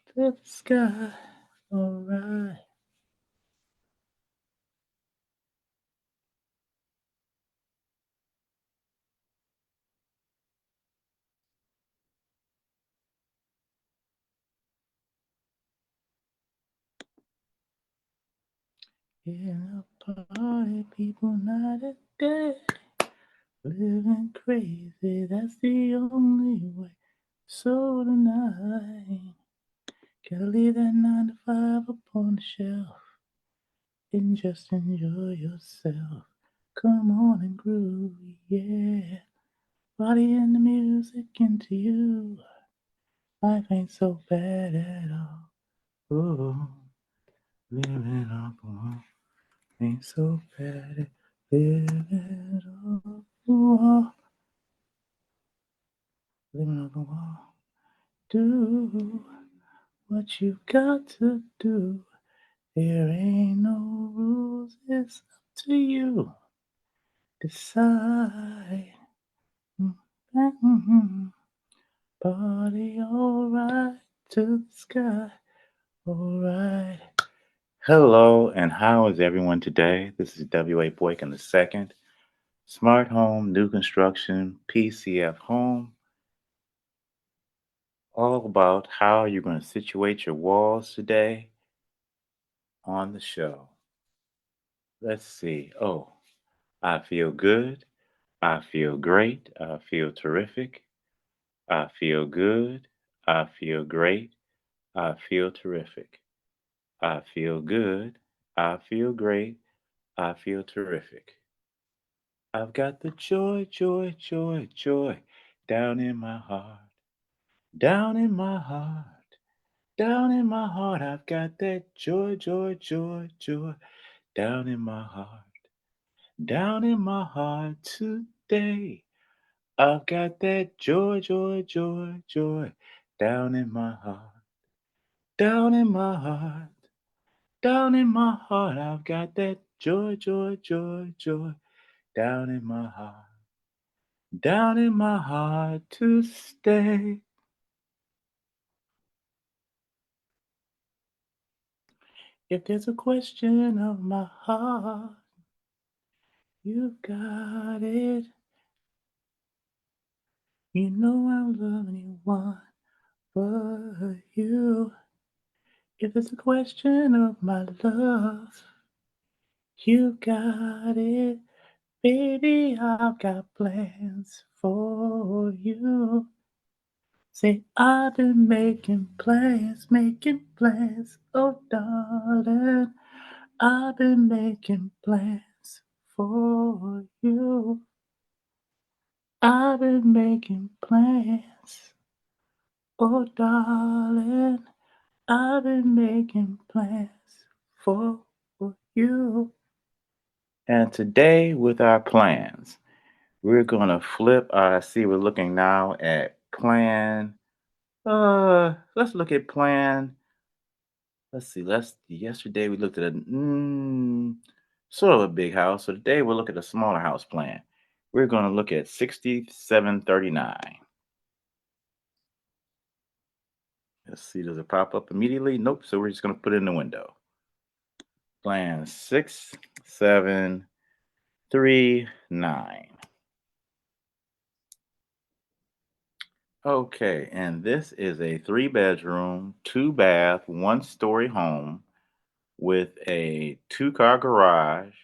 to the sky. All right. In a party, people night and day, living crazy. That's the only way. So tonight, gotta leave that 9 to 5 up on the shelf and just enjoy yourself. Come on and groove, yeah. Body and the music into you. Life ain't so bad at all. Oh, living on the wall ain't so bad. Living on the wall, living on the wall. Do what you got to do. There ain't no rules, it's up to you. Decide. Mm-hmm. Party alright to the sky. Alright. Hello, and how is everyone today? This is W.A. Boykin II. Smart home, new construction, PCF home. All about how you're going to situate your walls today on the show. Let's see. Oh, I feel good. I feel great. I feel terrific. I feel good. I feel great. I feel terrific. I feel good. I feel great. I feel terrific. I've got the joy, joy, joy, joy down in my heart. Down in my heart. Down in my heart. I've got that joy, joy, joy, joy down in my heart. Down in my heart today. I've got that joy, joy, joy, joy down in my heart. Down in my heart. Down in my heart. I've got that joy, joy, joy, joy down in my heart. Down in my heart to stay. If there's a question of my heart, you've got it. You know I love anyone but you. If it's a question of my love, you got it. Baby, I've got plans for you. Say, I've been making plans, oh darling. I've been making plans for you. I've been making plans, oh darling. I've been making plans for you. And today, with our plans, we're gonna flip. See, we're looking now at plan. Let's look at plan. Let's see. Yesterday we looked at a sort of a big house. So today we'll look at a smaller house plan. We're gonna look at 6739. Let's see. Does it pop up immediately? Nope. So we're just gonna put it in the window. Plan 6739. Okay, and this is a 3 bedroom, 2 bath, 1 story home with a 2 car garage.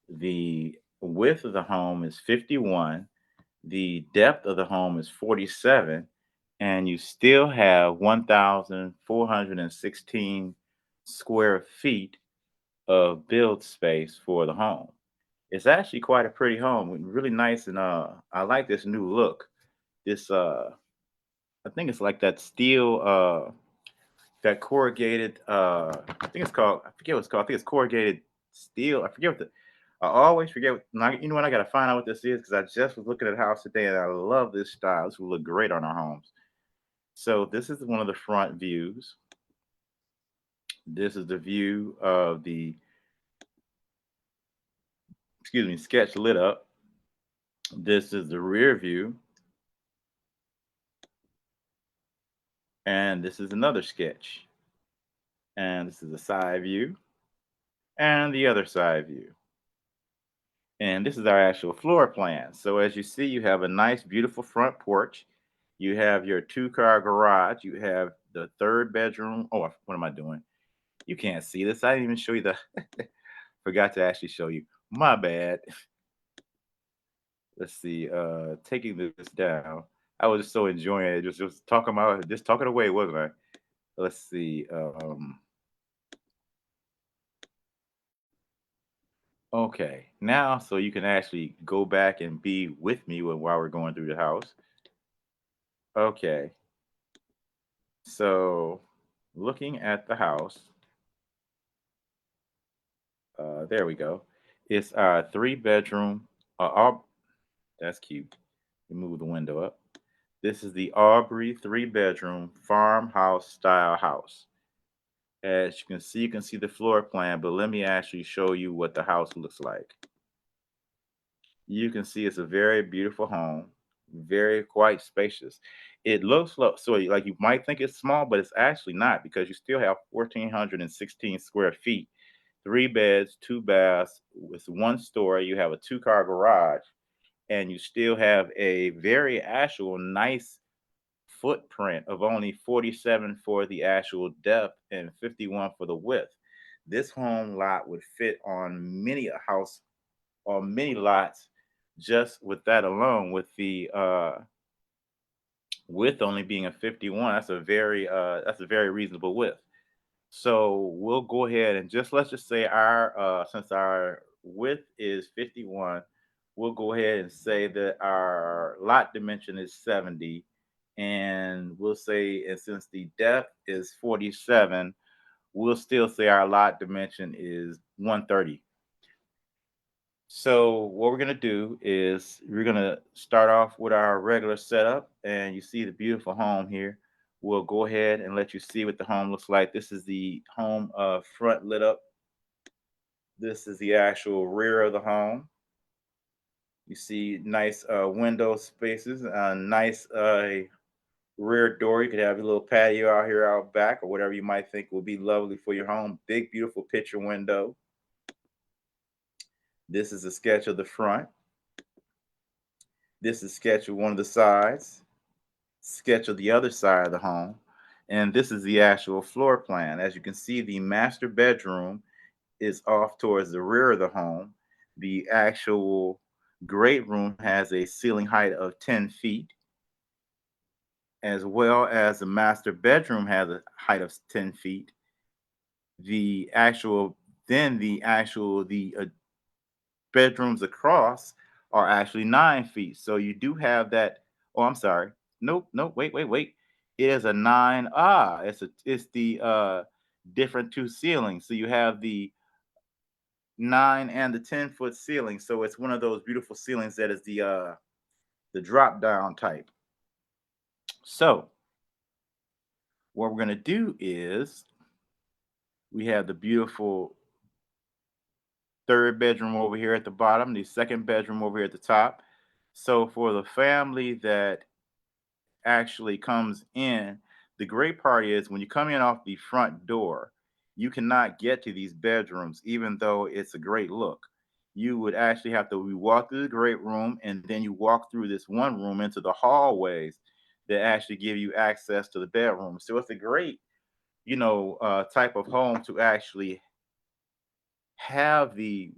The width of the home is 51. The depth of the home is 47. And you still have 1,416 square feet of build space for the home. It's actually quite a pretty home, really nice, and I like this new look. This I think it's like that steel, that corrugated. I think it's called. I forget what it's called. I think it's corrugated steel. I forget what the. I always forget. You know what? I gotta find out what this is because I just was looking at a house today and I love this style. This will look great on our homes. So this is one of the front views. This is the view of the, excuse me, sketch lit up. This is the rear view, And this is another sketch. And this is a side view and the other side view. And this is our actual floor plan. So as you see, you have a nice, beautiful front porch. You have your two-car garage. You have the third bedroom. Oh, what am I doing? You can't see this. I didn't even show you the. Forgot to actually show you. My bad. Let's see. Taking this down. I was just so enjoying it. Just talking about just talking away, wasn't I? Let's see. Okay. Now, so you can actually go back and be with me while we're going through the house. Okay. So, looking at the house, there we go. It's our three-bedroom. That's cute. We move the window up. This is the Aubrey three-bedroom farmhouse style house. As you can see the floor plan, but let me actually show you what the house looks like. You can see it's a very beautiful home, very quite spacious. It looks like you might think it's small, but it's actually not because you still have 1,416 square feet, three beds, two baths, with one story. You have a two-car garage, and you still have a very actual nice footprint of only 47 for the actual depth and 51 for the width. This home lot would fit on many a house or many lots just with that alone, with the width only being a 51. That's a very reasonable width. So we'll go ahead and just let's just say our since our width is 51, we'll go ahead and say that our lot dimension is 70, and we'll say, and since the depth is 47, we'll still say our lot dimension is 130. So what we're gonna do is we're gonna start off with our regular setup, and you see the beautiful home here. We'll go ahead and let you see what the home looks like. This is the home front lit up. This is the actual rear of the home. You see nice window spaces, a nice rear door. You could have a little patio out here out back or whatever you might think will be lovely for your home. Big, beautiful picture window. This is a sketch of the front. This is a sketch of one of the sides. Sketch of the other side of the home. And this is the actual floor plan. As you can see, the master bedroom is off towards the rear of the home. The actual great room has a ceiling height of 10 feet, as well as the master bedroom has a height of 10 feet. The actual, the bedrooms across are actually 9 feet. So you do have that. Oh, I'm sorry. Nope, nope. Wait. It is a nine. It's the different two ceilings. So you have the 9 and the 10-foot ceiling. So it's one of those beautiful ceilings that is the drop down type. So what we're gonna do is we have the beautiful third bedroom over here at the bottom, the second bedroom over here at the top. So for the family that actually comes in, the great part is when you come in off the front door, you cannot get to these bedrooms, even though it's a great look. You would actually have to walk through the great room and then you walk through this one room into the hallways that actually give you access to the bedroom. So it's a great, type of home to actually have the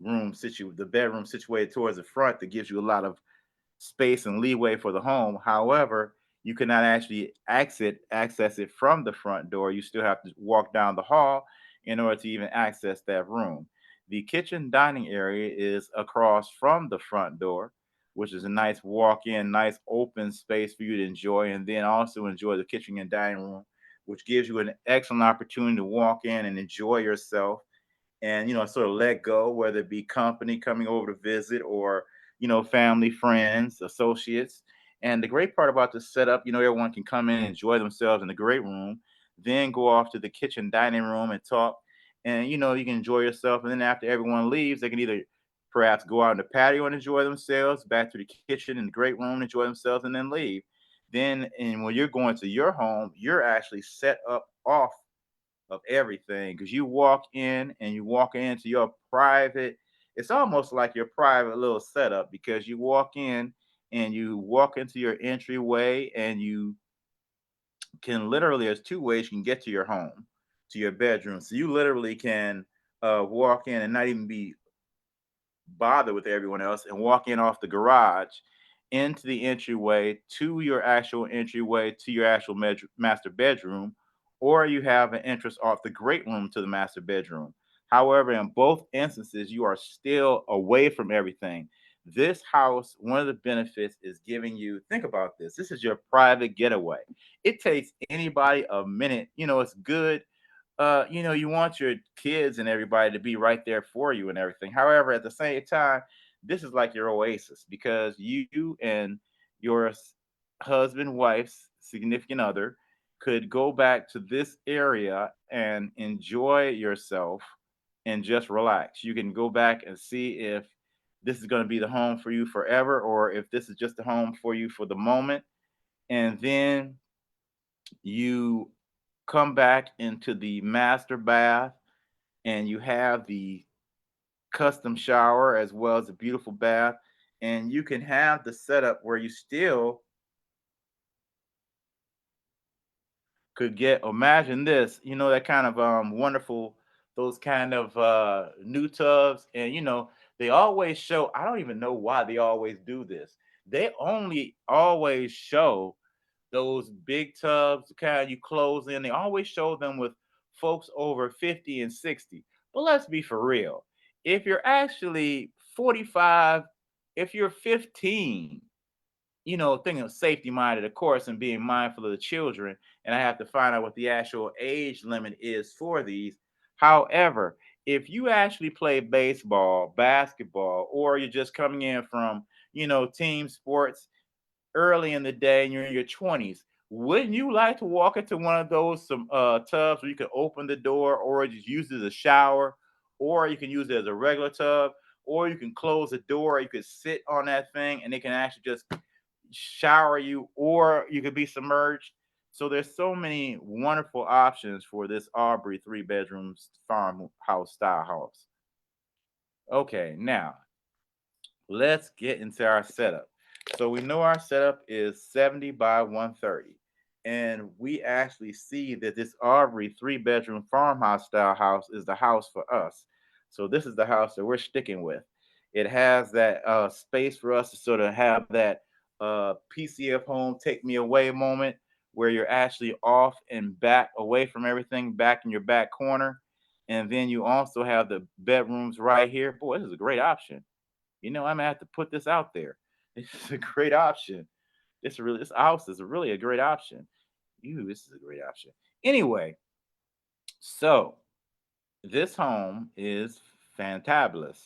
bedroom situated towards the front that gives you a lot of space and leeway for the home. However, you cannot actually access it from the front door. You still have to walk down the hall in order to even access that room. The kitchen dining area is across from the front door, which is a nice walk-in, nice open space for you to enjoy, and then also enjoy the kitchen and dining room, which gives you an excellent opportunity to walk in and enjoy yourself and sort of let go, whether it be company coming over to visit or family, friends, associates. And the great part about this setup, everyone can come in and enjoy themselves in the great room, then go off to the kitchen dining room and talk, and you can enjoy yourself. And then after everyone leaves, they can either perhaps go out in the patio and enjoy themselves, back to the kitchen and the great room, enjoy themselves, and then leave. Then, and when you're going to your home, you're actually set up off of everything because you walk in and you walk into your private. It's almost like your private little setup because you walk in and you walk into your entryway and you can literally, there's two ways you can get to your home, to your bedroom. So you literally can walk in and not even be bother with everyone else and walk in off the garage into the entryway to your actual entryway to your actual master bedroom, or you have an entrance off the great room to the master bedroom. However, in both instances, you are still away from everything. This house, one of the benefits is giving you, think about this. This is your private getaway. It takes anybody a minute. It's good, you want your kids and everybody to be right there for you and everything. However, at the same time, this is like your oasis because you and your husband, wife's significant other could go back to this area and enjoy yourself and just relax. You can go back and see if this is going to be the home for you forever or if this is just a home for you for the moment. And then you come back into the master bath and you have the custom shower as well as a beautiful bath, and you can have the setup where you still could get, imagine this, that kind of wonderful, those kind of new tubs. And they always show, I don't even know why they always do this. They only always show those big tubs, the kind you close in. They always show them with folks over 50 and 60. But let's be for real. If you're actually 45, if you're 15, thinking of safety minded, of course, and being mindful of the children, and I have to find out what the actual age limit is for these. However, if you actually play baseball, basketball, or you're just coming in from, team sports, early in the day and you're in your 20s, wouldn't you like to walk into one of those some tubs where you can open the door or just use it as a shower, or you can use it as a regular tub, or you can close the door, you could sit on that thing and it can actually just shower you, or you could be submerged. So there's so many wonderful options for this Aubrey 3 bedroom farmhouse style house. Okay, now let's get into our setup. So we know our setup is 70 by 130. And we actually see that this Aubrey 3 bedroom farmhouse style house is the house for us. So this is the house that we're sticking with. It has that space for us to sort of have that PCF home take me away moment where you're actually off and back away from everything, back in your back corner. And then you also have the bedrooms right here. Boy, this is a great option. I'm gonna have to put this out there. It's a great option. This house is really a great option. This is a great option. Anyway, so this home is fantabulous.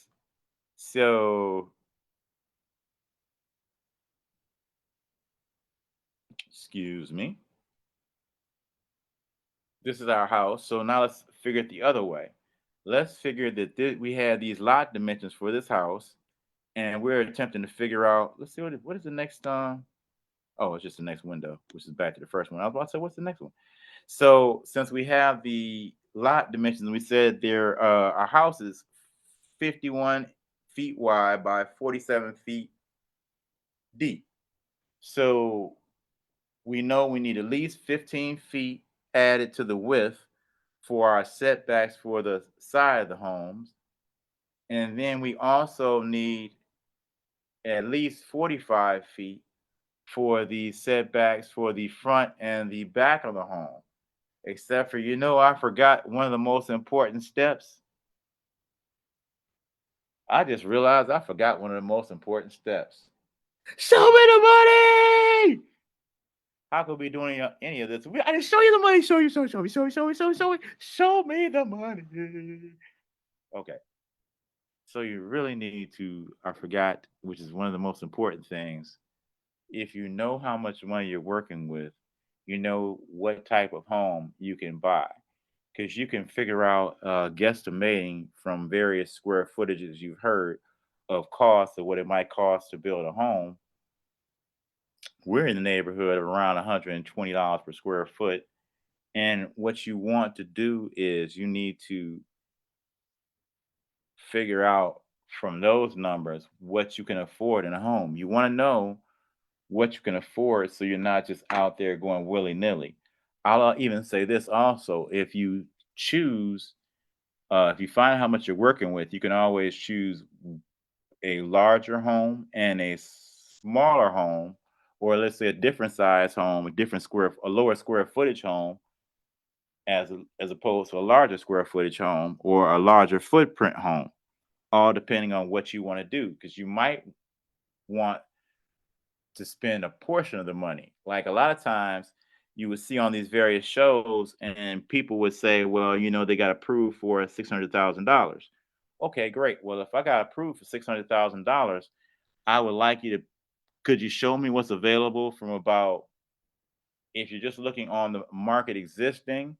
So excuse me. This is our house. So now let's figure it the other way. Let's figure that we had these lot dimensions for this house, and we're attempting to figure out. Let's see what is the next. Oh, it's just the next window, which is back to the first one. I was about to say, what's the next one? So since we have the lot dimensions, we said our house is 51 feet wide by 47 feet deep. So we know we need at least 15 feet added to the width for our setbacks for the side of the homes. And then we also need at least 45 feet for the setbacks for the front and the back of the home. Except for, I forgot one of the most important steps. I just realized I forgot one of the most important steps. Show me the money! How could we be doing any of this? I didn't show you the money. Show me the money. Okay. So you really need to, I forgot, which is one of the most important things. If you know how much money you're working with, you know what type of home you can buy. Because you can figure out guesstimating from various square footages you've heard of cost of what it might cost to build a home we're in the neighborhood of around $120 per square foot. And what you want to do is you need to figure out from those numbers what you can afford in a home. You want to know what you can afford so you're not just out there going willy nilly. I'll even say this also: if you choose, if you find how much you're working with, you can always choose a larger home and a smaller home, or let's say a different size home, a lower square footage home, as opposed to a larger square footage home or a larger footprint home, all depending on what you want to do. Because you might want to spend a portion of the money. Like a lot of times you would see on these various shows, and people would say, well, they got approved for $600,000. Okay, great. Well, if I got approved for $600,000, I would like you to, could you show me what's available from about, if you're just looking on the market existing,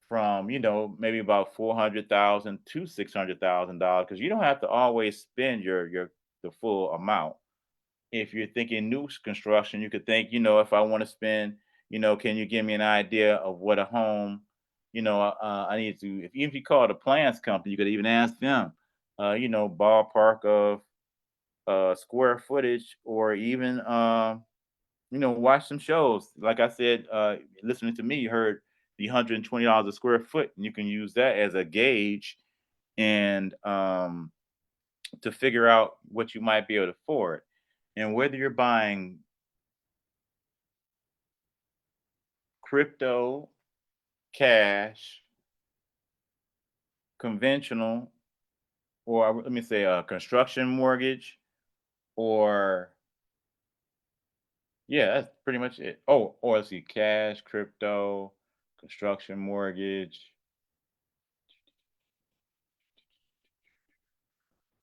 from, maybe about 400,000 to $600,000, because you don't have to always spend your the full amount. If you're thinking new construction, you could think, if I want to spend, can you give me an idea of what a home, I need to, if you call it a plans company, you could even ask them, ballpark of square footage, or even, watch some shows. Like I said, listening to me, you heard the $120 a square foot, and you can use that as a gauge, and to figure out what you might be able to afford. And whether you're buying crypto, cash, conventional, or let me say a construction mortgage, or yeah, that's pretty much it. Oh, or let's see, cash, crypto, construction mortgage.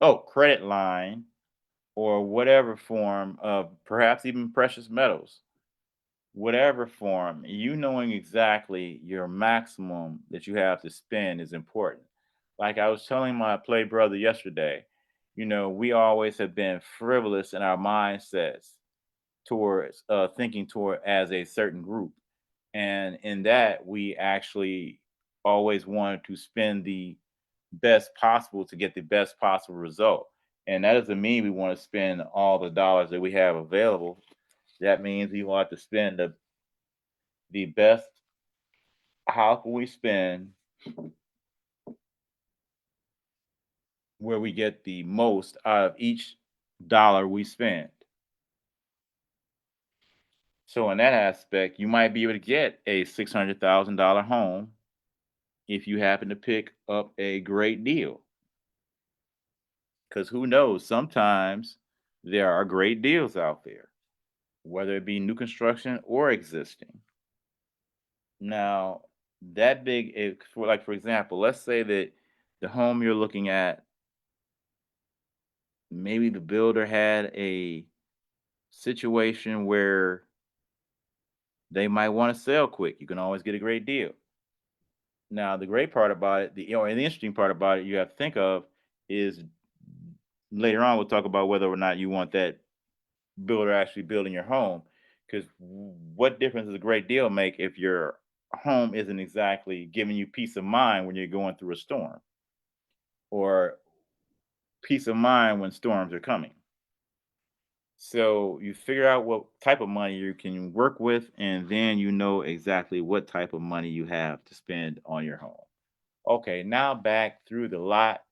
Oh, credit line, or whatever form of, perhaps even precious metals, whatever form, you knowing exactly your maximum that you have to spend is important. Like I was telling my play brother yesterday, we always have been frivolous in our mindsets towards thinking toward as a certain group. And in that, we actually always wanted to spend the best possible to get the best possible result. And that doesn't mean we want to spend all the dollars that we have available. That means we want to spend the best. How can we spend where we get the most out of each dollar we spend? So in that aspect, you might be able to get a $600,000 home if you happen to pick up a great deal. Because who knows, sometimes there are great deals out there, whether it be new construction or existing. Now, that big, for example, let's say that the home you're looking at, maybe the builder had a situation where they might want to sell quick. You can always get a great deal. Now, the great part about it, and the interesting part about it, you have to think of is, later on we'll talk about whether or not you want that builder actually building your home. Because what difference does a great deal make if your home isn't exactly giving you peace of mind when you're going through a storm, or peace of mind when storms are coming? So you figure out what type of money you can work with, and then you know exactly what type of money you have to spend on your home. Okay, now back through the lot,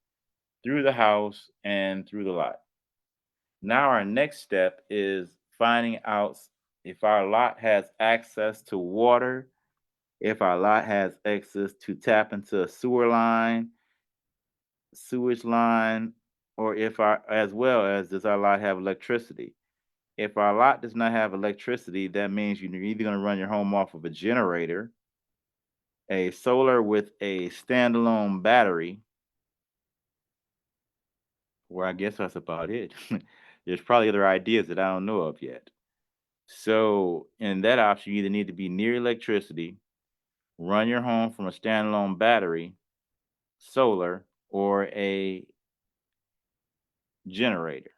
through the house, and through the lot. Now our next step is finding out if our lot has access to water, if our lot has access to tap into a sewer line, sewage line, or if our, as well as, does our lot have electricity? If our lot does not have electricity, that means you're either going to run your home off of a generator, a solar with a standalone battery, or I guess that's about it. There's probably other ideas that I don't know of yet. So, in that option, you either need to be near electricity, run your home from a standalone battery, solar, or a generator.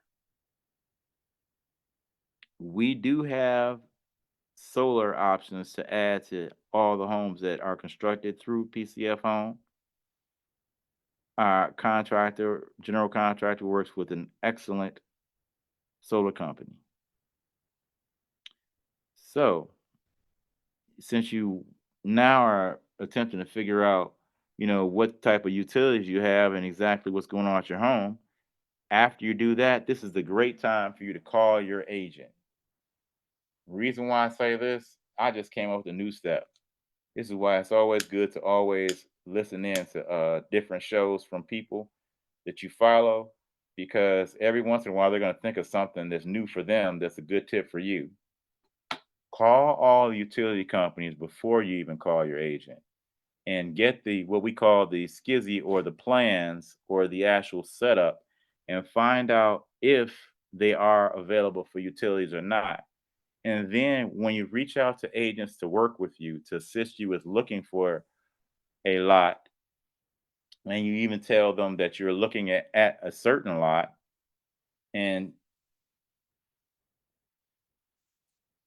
We do have solar options to add to all the homes that are constructed through PCF Home. Our contractor, general contractor, works with an excellent solar company. So, since you now are attempting to figure out, what type of utilities you have and exactly what's going on at your home, after you do that, this is the great time for you to call your agent. Reason why I say this, I just came up with a new step. This is why it's always good to always listen in to different shows from people that you follow, because every once in a while they're going to think of something that's new for them that's a good tip for you. Call all the utility companies before you even call your agent and get the what we call the skizzy or the plans or the actual setup, and find out if they are available for utilities or not. And then when you reach out to agents to work with you to assist you with looking for a lot, and you even tell them that you're looking at a certain lot, and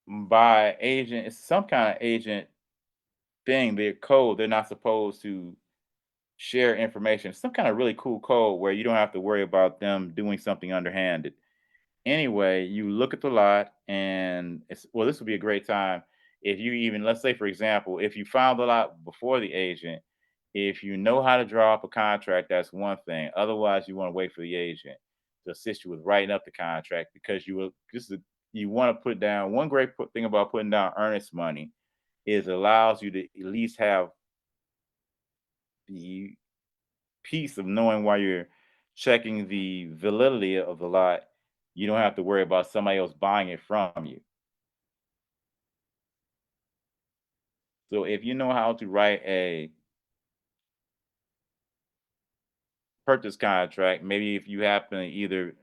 by agent, it's some kind of agent thing, their code, they're not supposed to share information. Some kind of really cool code where you don't have to worry about them doing something underhanded. Anyway, you look at the lot, and this would be a great time if you even, let's say, for example, if you found the lot before the agent, if you know how to draw up a contract, that's one thing. Otherwise, you want to wait for the agent to assist you with writing up the contract, because you want to put down one thing about putting down earnest money is it allows you to at least have the peace of knowing while you're checking the validity of the lot, you don't have to worry about somebody else buying it from you. So if you know how to write a purchase contract, maybe if you happen to either,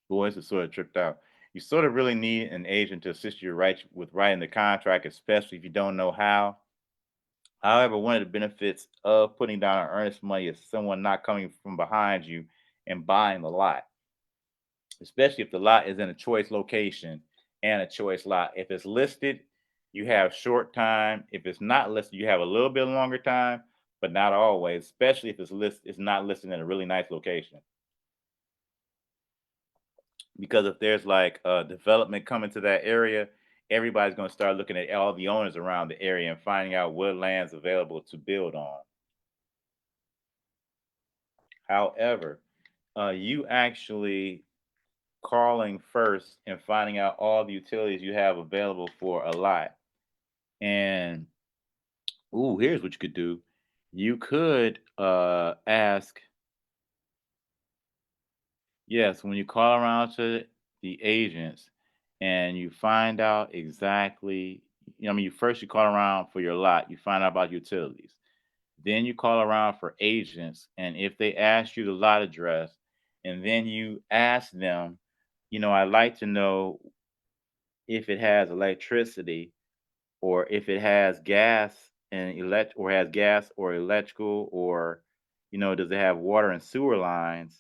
boys are sort of tripped out. You sort of really need an agent to assist you with writing the contract, especially if you don't know how. However, one of the benefits of putting down an earnest money is someone not coming from behind you and buying the lot, especially if the lot is in a choice location and a choice lot. If it's listed, you have short time. If it's not listed, you have a little bit longer time, but not always, especially if it's not listed in a really nice location. Because if there's like a development coming to that area, everybody's going to start looking at all the owners around the area and finding out what land's available to build on. However, you actually calling first and finding out all the utilities you have available for a lot. And here's what you could do. You could ask, yes, when you call around to the agents and you find out exactly, you call around for your lot, you find out about utilities. Then you call around for agents, and if they ask you the lot address, and then you ask them, I'd like to know if it has electricity, or if it has gas and or has gas or electrical, or does it have water and sewer lines?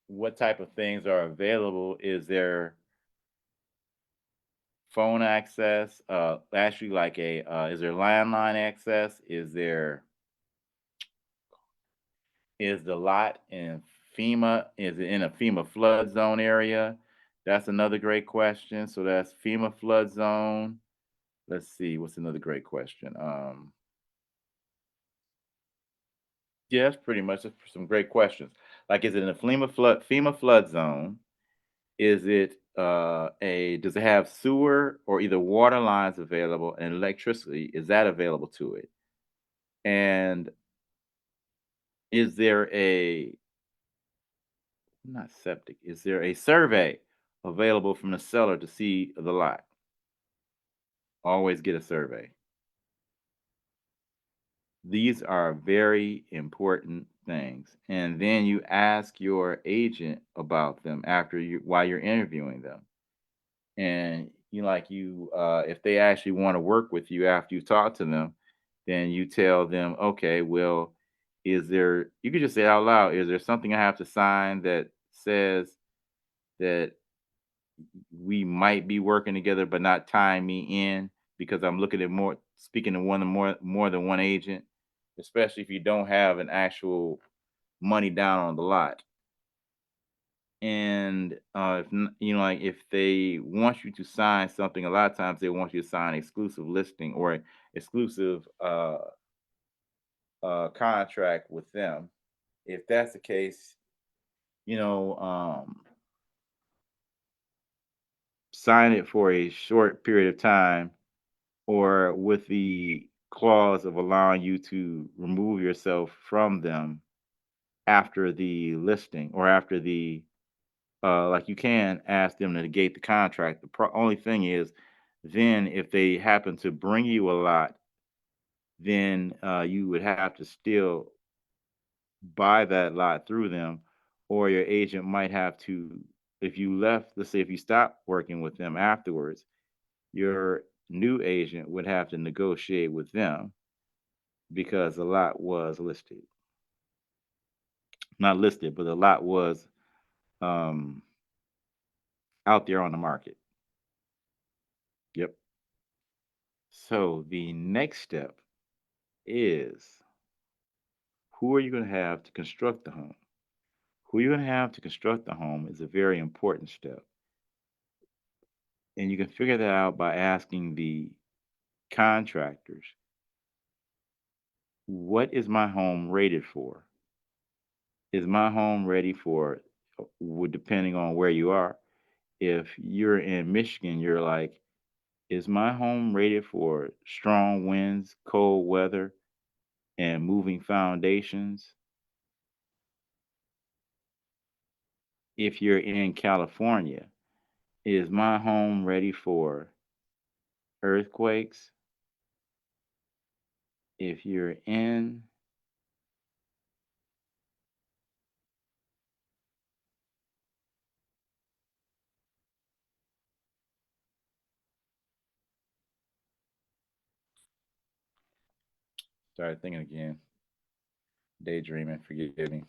What type of things are available? Is there phone access? Actually, like is there landline access? Is the lot in FEMA? Is it in a FEMA flood zone area? That's another great question. So that's FEMA flood zone. Let's see, what's another great question? Yeah, that's pretty much some great questions. Like, is it in a FEMA flood zone? Is it a does it have sewer or either water lines available, and electricity? Is that available to it? And is there a not septic? Is there a survey available from the seller to see the lot? Always get a survey. These are very important things. And then you ask your agent about them while you're interviewing them. And if they actually want to work with you after you talk to them, then you tell them, okay, well, you could just say out loud, is there something I have to sign that says that we might be working together, but not tying me in because I'm looking at more speaking to more than one agent, especially if you don't have an actual money down on the lot. And like if they want you to sign something, a lot of times they want you to sign exclusive listing or exclusive contract with them. If that's the case, you know, sign it for a short period of time or with the clause of allowing you to remove yourself from them after the listing or after the like you can ask them to negate the contract. The only thing is, then if they happen to bring you a lot, then you would have to still buy that lot through them, or your agent might have to, if you left, let's say if you stopped working with them afterwards, your new agent would have to negotiate with them because the lot was listed. Not listed, but the lot was um, out there on the market. Yep. So the next step is who are you going to have to construct the home? Who you're going to have to construct the home is a very important step. And you can figure that out by asking the contractors, what is my home rated for? Is my home ready for, depending on where you are? If you're in Michigan, you're like, is my home rated for strong winds, cold weather, and moving foundations? If you're in California, is my home ready for earthquakes? If you're in, started thinking again, daydreaming, forgive me.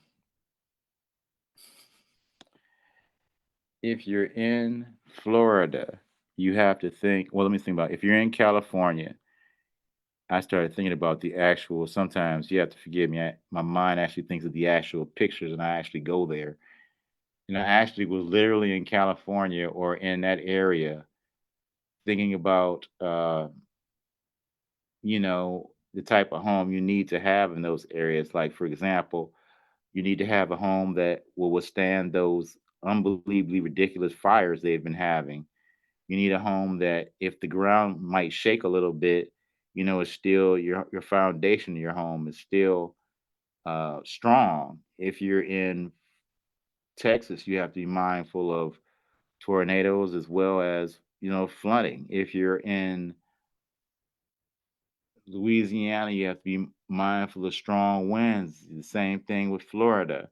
If you're in Florida, you have to think, well, let me think about it. If you're in California, I started thinking about the actual, sometimes you have to forgive me, my mind actually thinks of the actual pictures and I actually go there. And I actually was literally in California or in that area thinking about, the type of home you need to have in those areas. Like, for example, you need to have a home that will withstand those unbelievably ridiculous fires they've been having. You need a home that if the ground might shake a little bit, it's still your foundation of your home is still strong. If you're in Texas, you have to be mindful of tornadoes as well as flooding. If you're in Louisiana, you have to be mindful of strong winds. The same thing with Florida.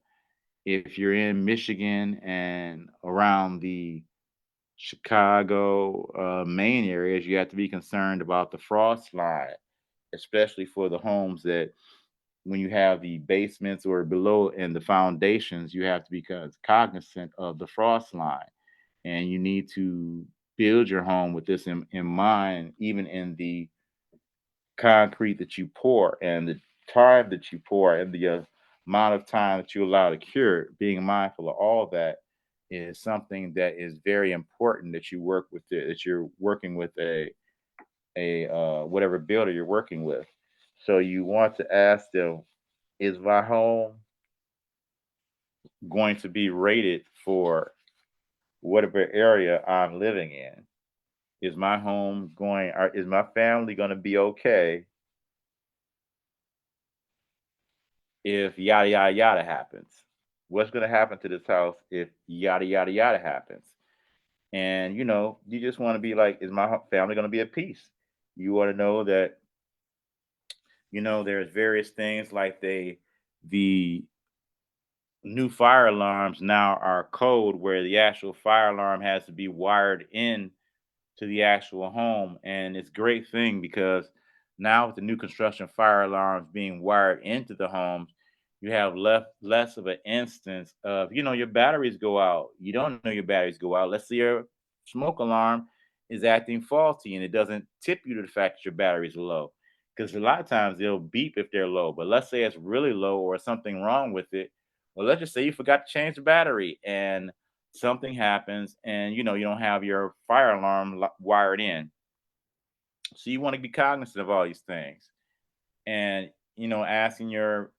If you're in Michigan and around the Chicago, Maine areas, you have to be concerned about the frost line, especially for the homes that when you have the basements or below and the foundations, you have to be cognizant of the frost line. And you need to build your home with this in mind, even in the concrete that you pour and the time that you pour and the amount of time that you allow to cure. Being mindful of all that is something that is very important that you work with it, that you're working with a whatever builder you're working with. So you want to ask them, is my home going to be rated for whatever area I'm living in? Is my home going, or is my family going to be okay if yada yada yada happens? What's going to happen to this house if yada yada yada happens? And you just want to be like, is my family going to be at peace? You want to know that there's various things like the new fire alarms now are code where the actual fire alarm has to be wired in to the actual home. And it's a great thing because now with the new construction fire alarms being wired into the homes, you have less of an instance of, your batteries go out. You don't know your batteries go out. Let's see your smoke alarm is acting faulty and it doesn't tip you to the fact that your batteries are low. Because a lot of times they'll beep if they're low, but let's say it's really low or something wrong with it. Well, let's just say you forgot to change the battery and something happens and you don't have your fire alarm wired in. So you want to be cognizant of all these things and asking your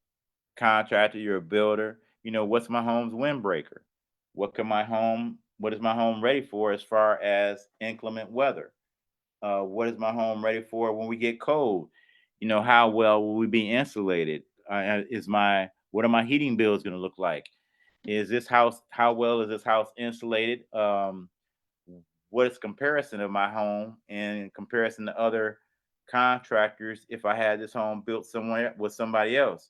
contractor, you're a builder, what's my home's windbreaker? What is my home ready for as far as inclement weather? What is my home ready for when we get cold? How well will we be insulated? What are my heating bills going to look like? How well is this house insulated? What is comparison of my home in comparison to other contractors if I had this home built somewhere with somebody else?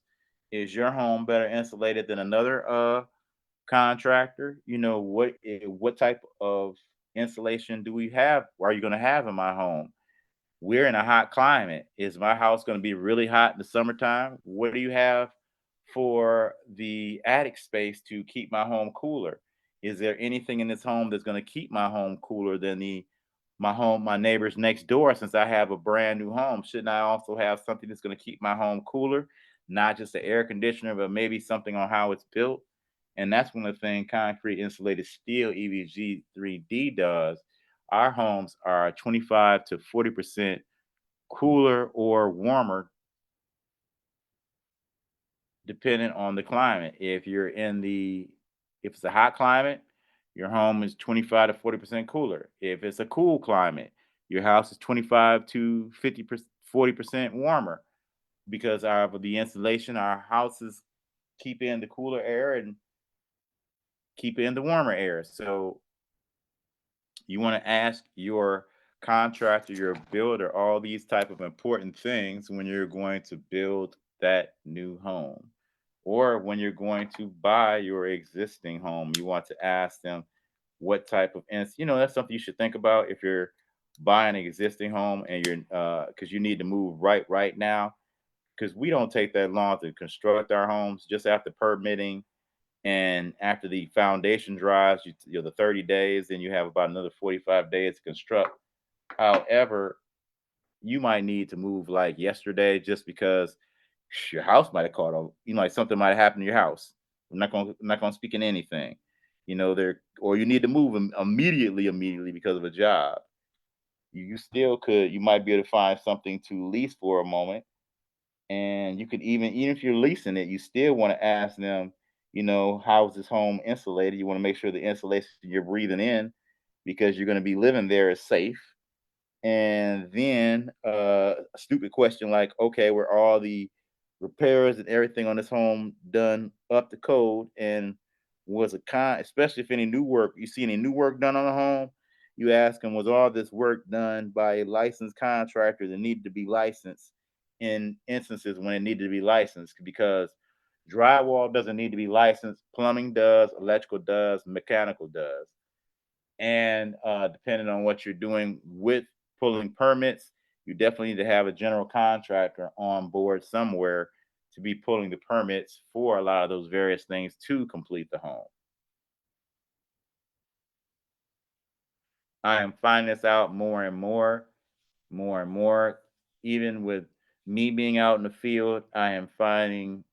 Is your home better insulated than another contractor? What type of insulation do we have? Are you going to have in my home? We're in a hot climate. Is my house going to be really hot in the summertime? What do you have for the attic space to keep my home cooler? Is there anything in this home that's going to keep my home cooler than my neighbors next door since I have a brand new home? Shouldn't I also have something that's going to keep my home cooler? Not just the air conditioner, but maybe something on how it's built. And that's one of the things concrete insulated steel EVG 3D does. Our homes are 25 to 40% cooler or warmer depending on the climate. If it's a hot climate, your home is 25 to 40% cooler. If it's a cool climate, your house is 25 to 50%, 40% warmer because of the insulation. Our houses keep in the cooler air and keep in the warmer air. So you want to ask your contractor, your builder, all these type of important things when you're going to build that new home or when you're going to buy your existing home. You want to ask them what type of that's something you should think about if you're buying an existing home and you're because you need to move right now, because we don't take that long to construct our homes. Just after permitting and after the foundation dries, you're the 30 days, then you have about another 45 days to construct. However, you might need to move like yesterday just because your house might have caught on, like something might have happened to your house. I'm not gonna speak in anything. There or you need to move immediately because of a job. You still could, you might be able to find something to lease for a moment. And you could even if you're leasing it, you still want to ask them, how is this home insulated? You want to make sure the insulation you're breathing in because you're going to be living there is safe. And then a stupid question like, okay, were all the repairs and everything on this home done up to code? And was especially if any new work, you see any new work done on the home, you ask them, was all this work done by a licensed contractor that needed to be licensed in instances when it needed to be licensed? Because drywall doesn't need to be licensed, plumbing does, electrical does, mechanical does. And depending on what you're doing with pulling permits, you definitely need to have a general contractor on board somewhere to be pulling the permits for a lot of those various things to complete the home. I am finding this out more and more and more. Even with me being out in the field, I am finding,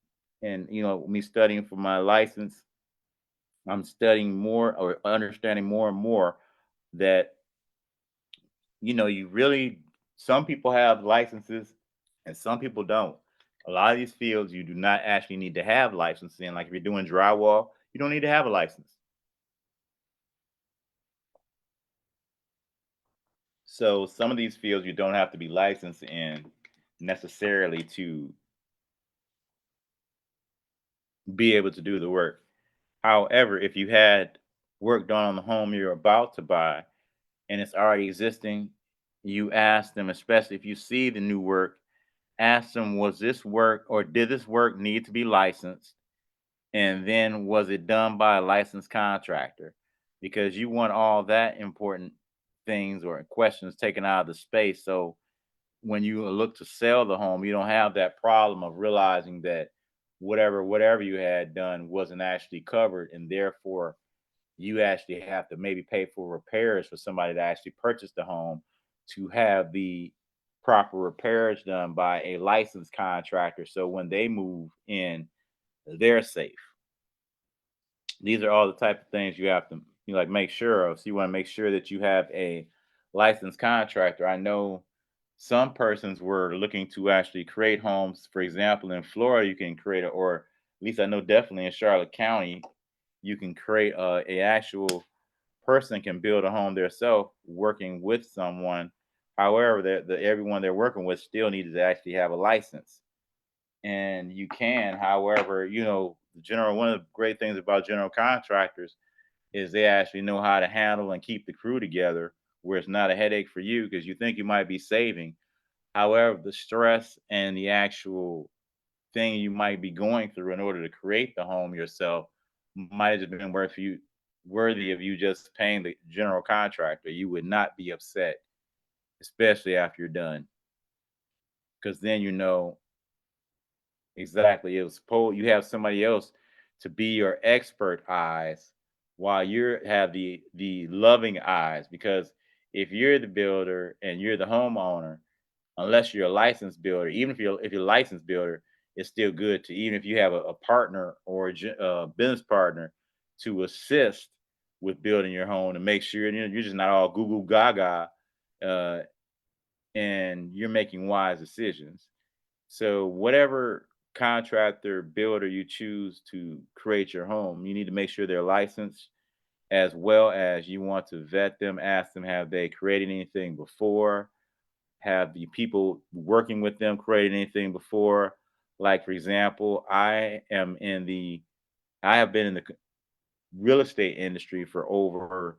and me studying for my license, I'm studying more or understanding more and more that you really, some people have licenses and some people don't. A lot of these fields you do not actually need to have licensing. Like if you're doing drywall, you don't need to have a license. So some of these fields you don't have to be licensed in necessarily to be able to do the work. However, if you had work done on the home you're about to buy and it's already existing, you ask them, especially if you see the new work, ask them, was this work or did this work need to be licensed? And then was it done by a licensed contractor? Because you want all that important things or questions taken out of the space. So when you look to sell the home, you don't have that problem of realizing that whatever you had done wasn't actually covered, and therefore you actually have to maybe pay for repairs for somebody to actually purchase the home to have the proper repairs done by a licensed contractor. So when they move in, they're safe. These are all the type of things you have to like make sure of. So you want to make sure that you have a licensed contractor. I know some persons were looking to actually create homes. For example, in Florida, you can create or at least I know definitely in Charlotte County, you can create a actual person can build a home themselves working with someone. However, everyone they're working with still needs to actually have a license. And you can, however, the general one of the great things about general contractors is they actually know how to handle and keep the crew together where it's not a headache for you because you think you might be saving. However, the stress and the actual thing you might be going through in order to create the home yourself might have been worthy of you just paying the general contractor. You would not be upset, especially after you're done, because then you know exactly. It was supposed you have somebody else to be your expert eyes while you have the loving eyes. Because if you're the builder and you're the homeowner, unless you're a licensed builder, even if you're a licensed builder, it's still good to even if you have a partner or a business partner to assist with building your home to make sure you're just not all goo goo gaga, uh, and you're making wise decisions. So whatever contractor builder you choose to create your home, you need to make sure they're licensed as well as you want to vet them, ask them have they created anything before, have the people working with them created anything before. Like for example, I have been in the real estate industry for over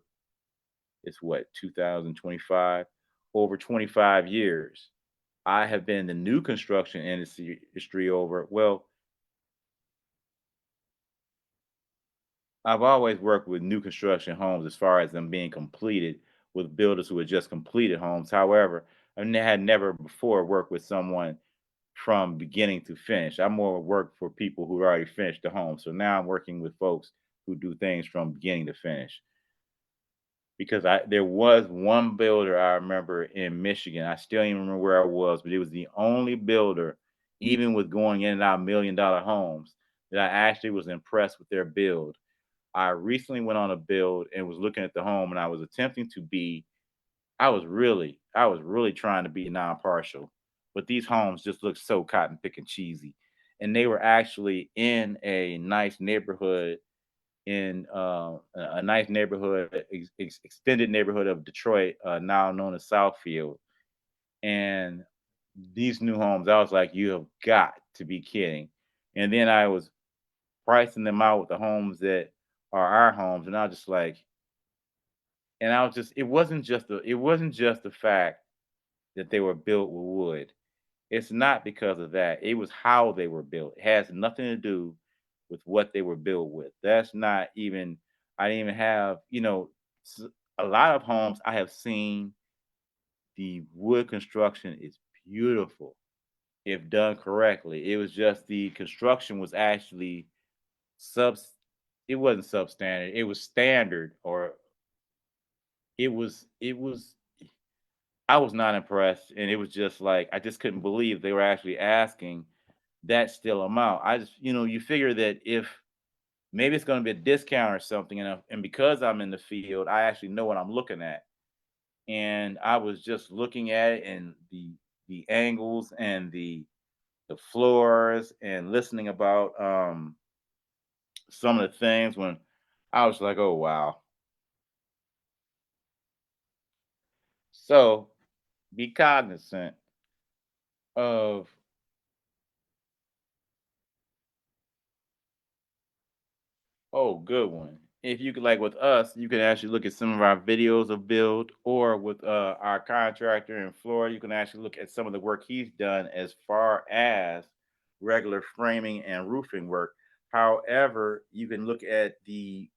it's what 2025 over 25 years. I have been in the new construction industry over well I've always worked with new construction homes as far as them being completed with builders who had just completed homes. However, had never before worked with someone from beginning to finish. I more work for people who already finished the home. So now I'm working with folks who do things from beginning to finish. Because there was one builder I remember in Michigan. I still don't even remember where I was, but it was the only builder, even with going in and out $1 million homes, that I actually was impressed with their build. I recently went on a build and was looking at the home and I was attempting to be I was really trying to be non-partial. But these homes just looked so cotton picking cheesy. And they were actually in a nice neighborhood in a nice neighborhood, extended neighborhood of Detroit, now known as Southfield. And these new homes, I was like, you have got to be kidding. And then I was pricing them out with the homes that are our homes, and I was just like, and I was just, it wasn't just the fact that they were built with wood. It's not because of that. It was how they were built. It has nothing to do with what they were built with. That's not even. I didn't even have. A lot of homes I have seen. The wood construction is beautiful if done correctly. It was just the construction was actually sub. It wasn't substandard. It was standard, or it was. I was not impressed, and it was just like I just couldn't believe they were actually asking that still amount. I just, you figure that if maybe it's going to be a discount or something, and because I'm in the field, I actually know what I'm looking at, and I was just looking at it and the angles and the floors and listening about some of the things when I was like, oh wow. So be cognizant of. Oh, good one. If you could, like with us, you can actually look at some of our videos of build, or with our contractor in Florida, you can actually look at some of the work he's done as far as regular framing and roofing work. However, you can look at the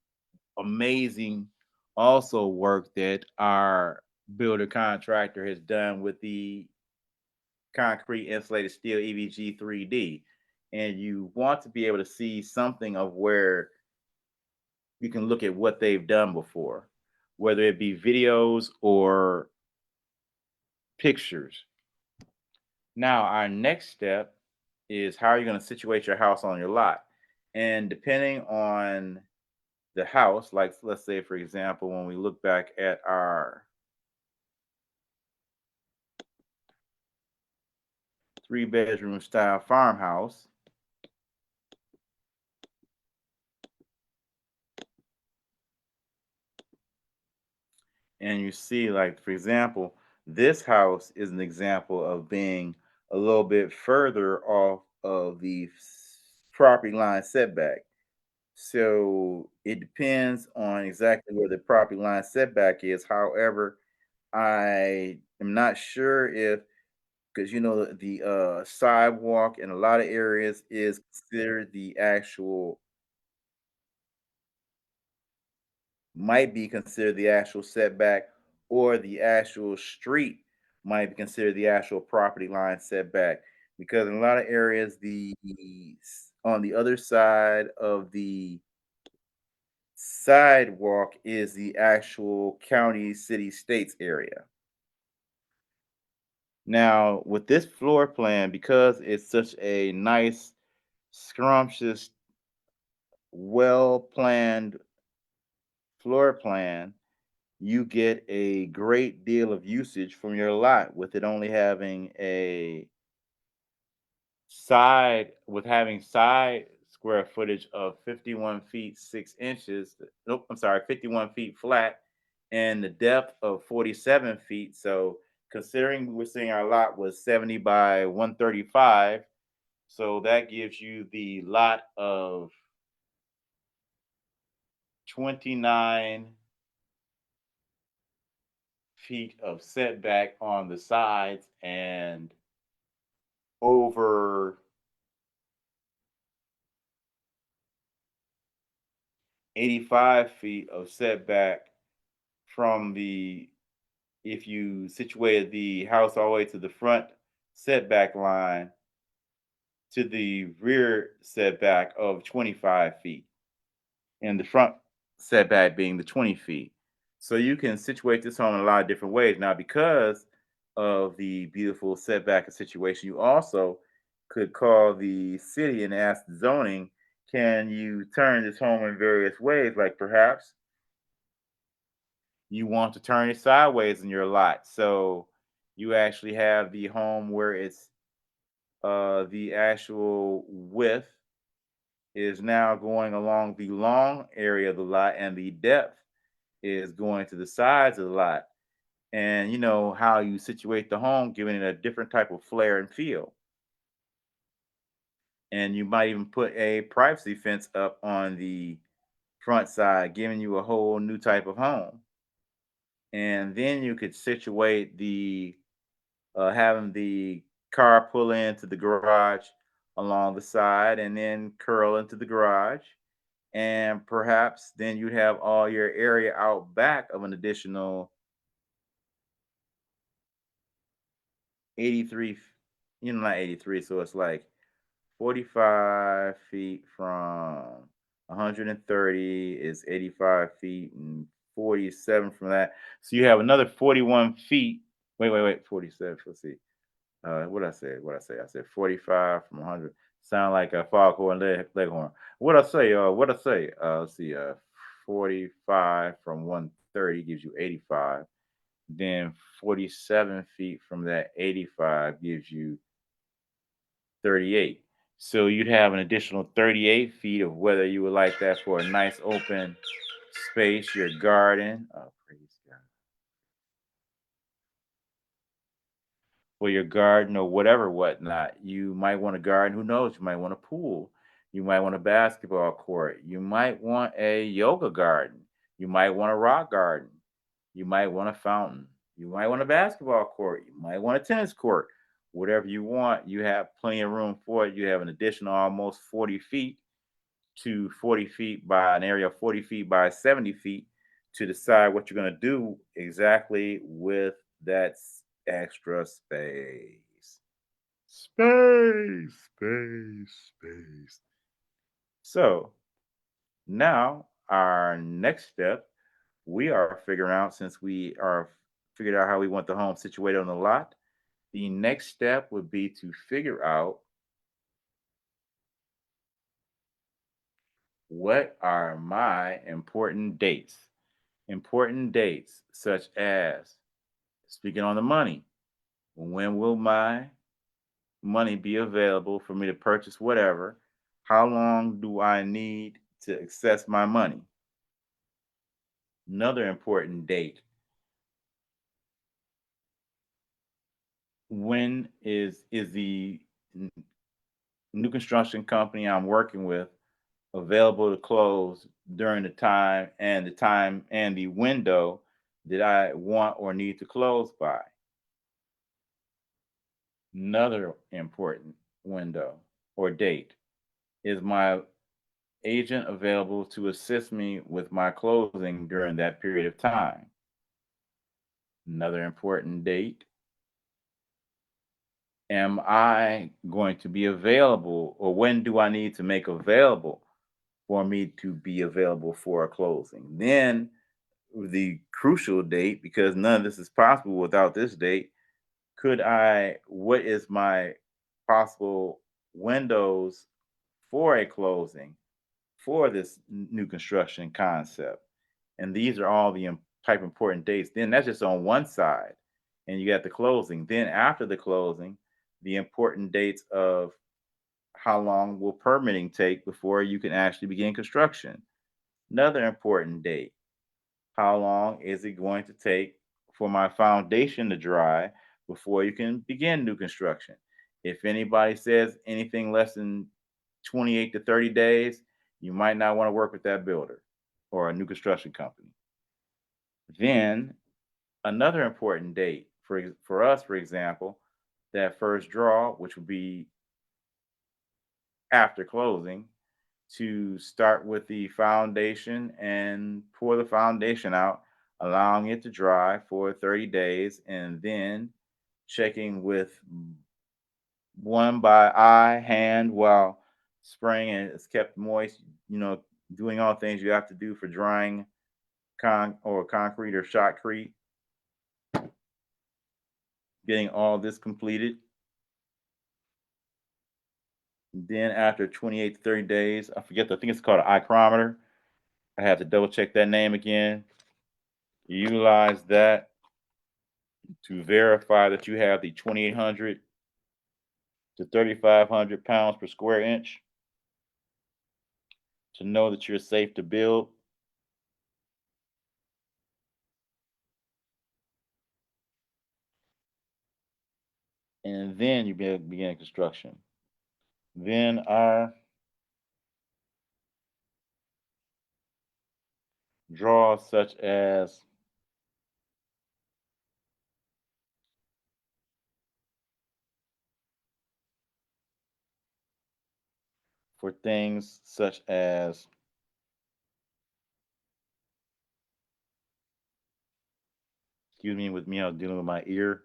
amazing also work that our builder contractor has done with the concrete insulated steel EVG 3D. And you want to be able to see something of where You can look at what they've done before, whether it be videos or pictures. Now, our next step is how are you going to situate your house on your lot? And depending on the house, like let's say, for example, when we look back at our 3 bedroom style farmhouse, and you see, like, for example, this house is an example of being a little bit further off of the property line setback. So it depends on exactly where the property line setback is. However, I am not sure if because the sidewalk in a lot of areas is considered the actual might be considered the actual setback, or the actual street might be considered the actual property line setback. Because in a lot of areas, on the other side of the sidewalk is the actual county, city, states area. Now, with this floor plan, because it's such a nice, scrumptious, well planned floor plan, you get a great deal of usage from your lot with it only having a side square footage of 51 feet 6 inches. Nope, I'm sorry, 51 feet flat, and the depth of 47 feet. So considering we're saying our lot was 70 by 135, so that gives you the lot of 29 feet of setback on the sides and over 85 feet of setback from the if you situated the house all the way to the front setback line to the rear setback of 25 feet, and the front setback being the 20 feet. So you can situate this home in a lot of different ways. Now, because of the beautiful setback situation, you also could call the city and ask the zoning, can you turn this home in various ways? Like perhaps you want to turn it sideways in your lot. So you actually have the home where it's the actual width is now going along the long area of the lot, and the depth is going to the sides of the lot. And you know how you situate the home, giving it a different type of flair and feel. And you might even put a privacy fence up on the front side, giving you a whole new type of home. And then you could situate the having the car pull into the garage along the side and then curl into the garage. And perhaps then you'd have all your area out back of an additional 83, not 83. So it's like 45 feet from 130 is 85 feet, and 47 from that. So you have another 41 feet. Wait, 47. Let's see. What I said? What I say? I said 45 from 100. Sound like a foghorn leghorn. What I say? What I say? Let's see. 45 from 130 gives you 85. Then 47 feet from that 85 gives you 38. So you'd have an additional 38 feet of whether you would like that for a nice open space, your garden. Oh, praise God. For your garden or whatever whatnot. You might want a garden. Who knows? You might want a pool. You might want a basketball court. You might want a yoga garden. You might want a rock garden. You might want a fountain. You might want a basketball court. You might want a tennis court. Whatever you want, you have plenty of room for it. You have an additional almost 40 feet to 40 feet by an area of 40 feet by 70 feet to decide what you're going to do exactly with that extra space. Space. So now our next step, we are figuring out, since we are figured out how we want the home situated on the lot, the next step would be to figure out what are my important dates. Important dates such as, speaking on the money, when will my money be available for me to purchase whatever? How long do I need to access my money? Another important date, when is the new construction company I'm working with available to close during the time and the window that I want or need to close by? Another important window or date, is my agent available to assist me with my closing during that period of time? Another important date, am I going to be available, or when do I need to make available for me to be available for a closing? Then the crucial date, because none of this is possible without this date, what is my possible windows for a closing for this new construction concept? And these are all the type important dates. Then that's just on one side. And you got the closing. Then after the closing, the important dates of how long will permitting take before you can actually begin construction? Another important date, how long is it going to take for my foundation to dry before you can begin new construction? If anybody says anything less than 28 to 30 days, you might not want to work with that builder or a new construction company. Then another important date for us, for example, that first draw, which would be after closing, to start with the foundation and pour the foundation out, allowing it to dry for 30 days, and then checking with one by eye, hand, while spraying and it's kept moist, doing all things you have to do for drying concrete or shotcrete, getting all this completed. Then after 28 to 30 days, I think it's called an ichrometer. I have to double check that name again. You utilize that to verify that you have the 2,800 to 3,500 pounds per square inch to know that you're safe to build. And then you begin construction. Then our draws, such as for things such as, excuse me, with me, I was dealing with my ear.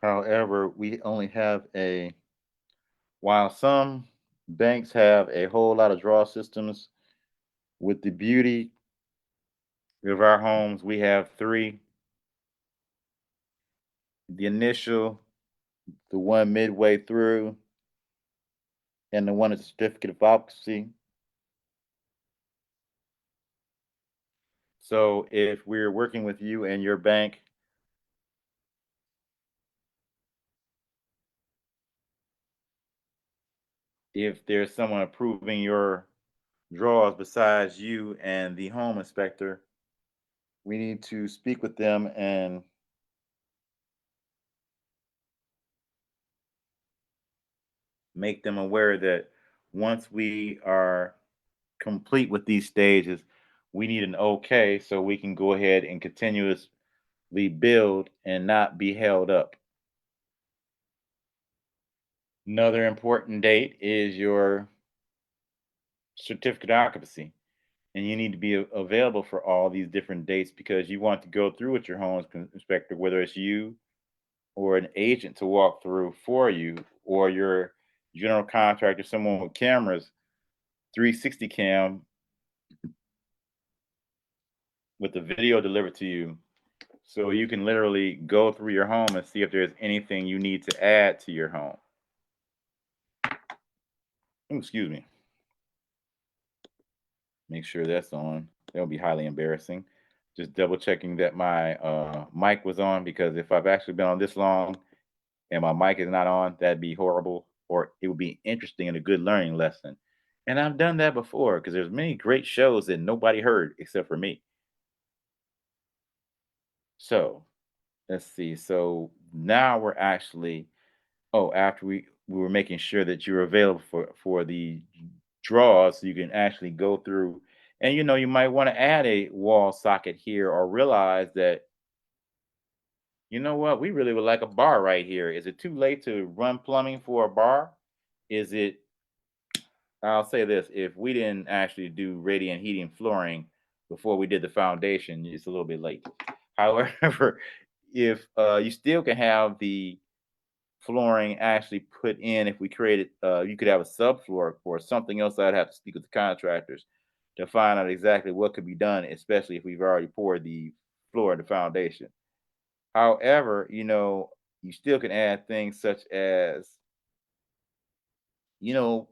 However, we only have while some banks have a whole lot of draw systems, with the beauty of our homes, we have three: the initial, the one midway through, and the one at the certificate of occupancy. So if we're working with you and your bank, if there's someone approving your draws besides you and the home inspector, we need to speak with them and make them aware that once we are complete with these stages, we need an okay so we can go ahead and continuously build and not be held up. Another important date is your certificate of occupancy, and you need to be available for all these different dates because you want to go through with your home inspector, whether it's you or an agent to walk through for you, or your general contractor, someone with cameras, 360 cam, with the video delivered to you, so you can literally go through your home and see if there's anything you need to add to your home. Ooh, excuse me. Make sure that's on. That would be highly embarrassing. Just double checking that my mic was on, because if I've actually been on this long and my mic is not on, that'd be horrible. Or it would be interesting and a good learning lesson. And I've done that before, because there's many great shows that nobody heard except for me. So let's see. So now we're actually, oh, after we were making sure that you're available for the draws, so you can actually go through, and you might want to add a wall socket here, or realize that, what, we really would like a bar right here. Is it too late to run plumbing for a bar? Is it, I'll say this, if we didn't actually do radiant heating flooring before we did the foundation, it's a little bit late. However, if you still can have the flooring actually put in, if we created, you could have a subfloor for something else. I'd have to speak with the contractors to find out exactly what could be done, especially if we've already poured the floor and the foundation. However, you still can add things such as, you know,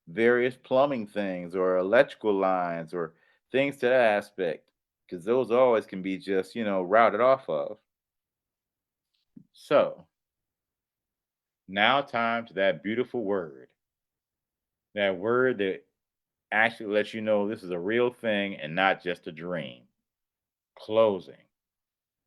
various plumbing things or electrical lines or things to that aspect, because those always can be just, routed off of. So now, time to that beautiful word. That word that actually lets you know this is a real thing and not just a dream. Closing.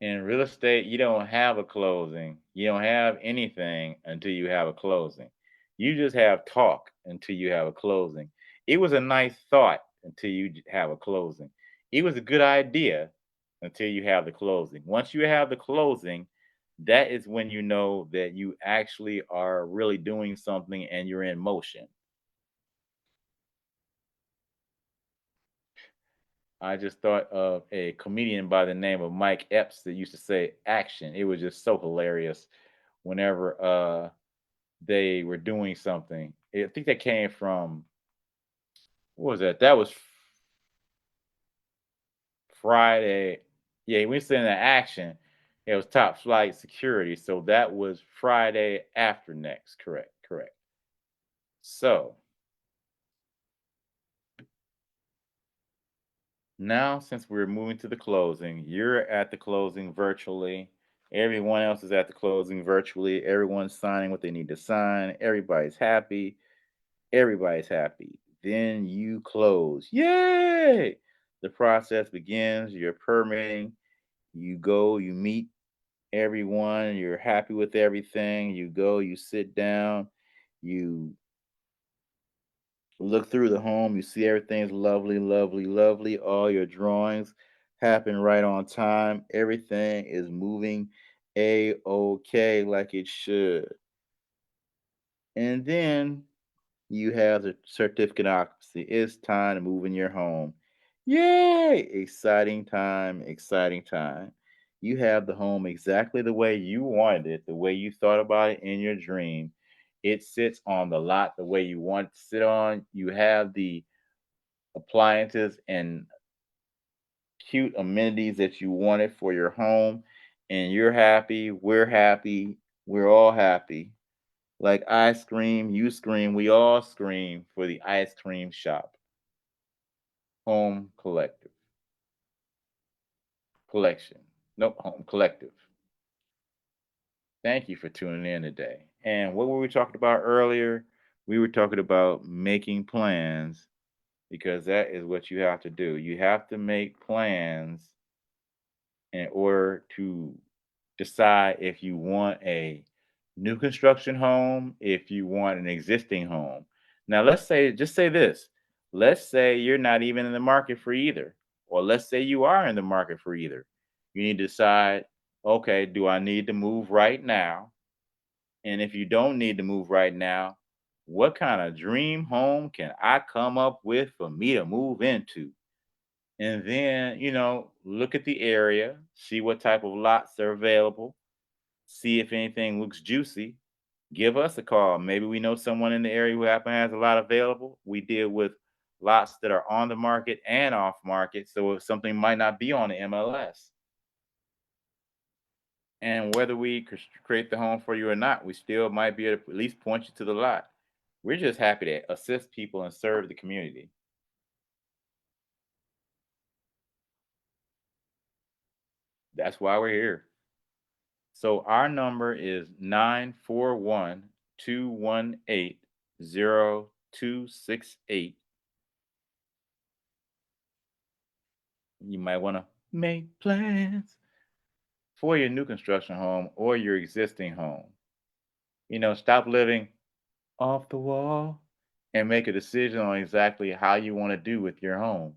In real estate, you don't have a closing. You don't have anything until you have a closing. You just have talk until you have a closing. It was a nice thought until you have a closing. It was a good idea until you have the closing. Once you have the closing, that is when you know that you actually are really doing something and you're in motion. I just thought of a comedian by the name of Mike Epps that used to say action. It was just so hilarious whenever they were doing something. I think that came from, what was that? That was Friday. Yeah, we said in the action. It was top flight security. So that was Friday after next. Correct, correct. So now, since we're moving to the closing, you're at the closing virtually. Everyone else is at the closing virtually. Everyone's signing what they need to sign. Everybody's happy. Everybody's happy. Then you close. Yay! The process begins. You're permitting. You go, you meet everyone. You're happy with everything. You go, you sit down. You look through the home, you see everything's lovely, lovely, lovely. All your drawings happen right on time. Everything is moving a okay like it should. And then you have the certificate of occupancy. It's time to move in your home. Yay! Exciting time, exciting time. You have the home exactly the way you wanted it, the way you thought about it in your dream. It sits on the lot the way you want it to sit on. You have the appliances and cute amenities that you wanted for your home, and you're happy, we're all happy. Like I scream, you scream, we all scream for the ice cream shop. Home collective. Collection. Nope, home collective. Thank you for tuning in today. And what were we talking about earlier? We were talking about making plans, because that is what you have to do. You have to make plans in order to decide if you want a new construction home, if you want an existing home. Now, let's say, just say this. Let's say you're not even in the market for either, or let's say you are in the market for either. You need to decide, okay, do I need to move right now? And if you don't need to move right now, what kind of dream home can I come up with for me to move into? And then, look at the area, see what type of lots are available, see if anything looks juicy. Give us a call. Maybe we know someone in the area who happen has a lot available. We deal with lots that are on the market and off market. So if something might not be on the MLS. And whether we create the home for you or not, we still might be able to at least point you to the lot. We're just happy to assist people and serve the community. That's why we're here. So our number is 941-218-0268. You might want to make plans for your new construction home or your existing home. Stop living off the wall and make a decision on exactly how you want to do with your home.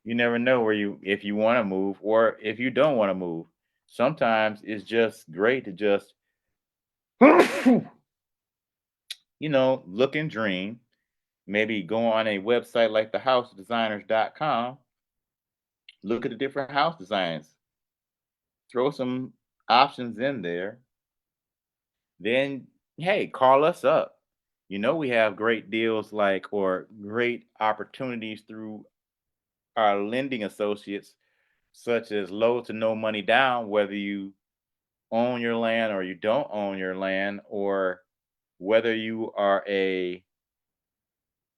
You never know where you if you want to move or if you don't want to move. Sometimes it's just great to just look and dream. Maybe go on a website like thehousedesigners.com, look at the different house designs, throw some options in there. Then, hey, call us up. We have great deals or great opportunities through our lending associates, such as low to no money down, whether you own your land or you don't own your land, or whether you are a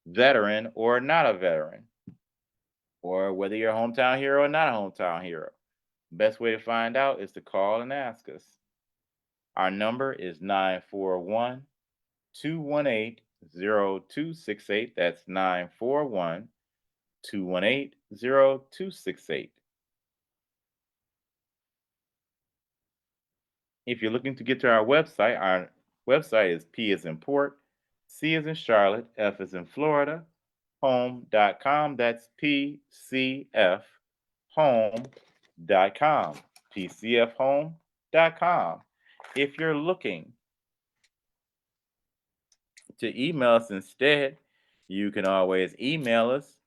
veteran or not a veteran, or whether you're a hometown hero or not a hometown hero. Best way to find out is to call and ask us. Our number is 941-218-0268. That's 941-218-0268. If you're looking to get to our website is P as in Port, C as in Charlotte, F as in Florida, home.com. That's PCF home.com. PCFhome.com. If you're looking to email us instead, you can always email us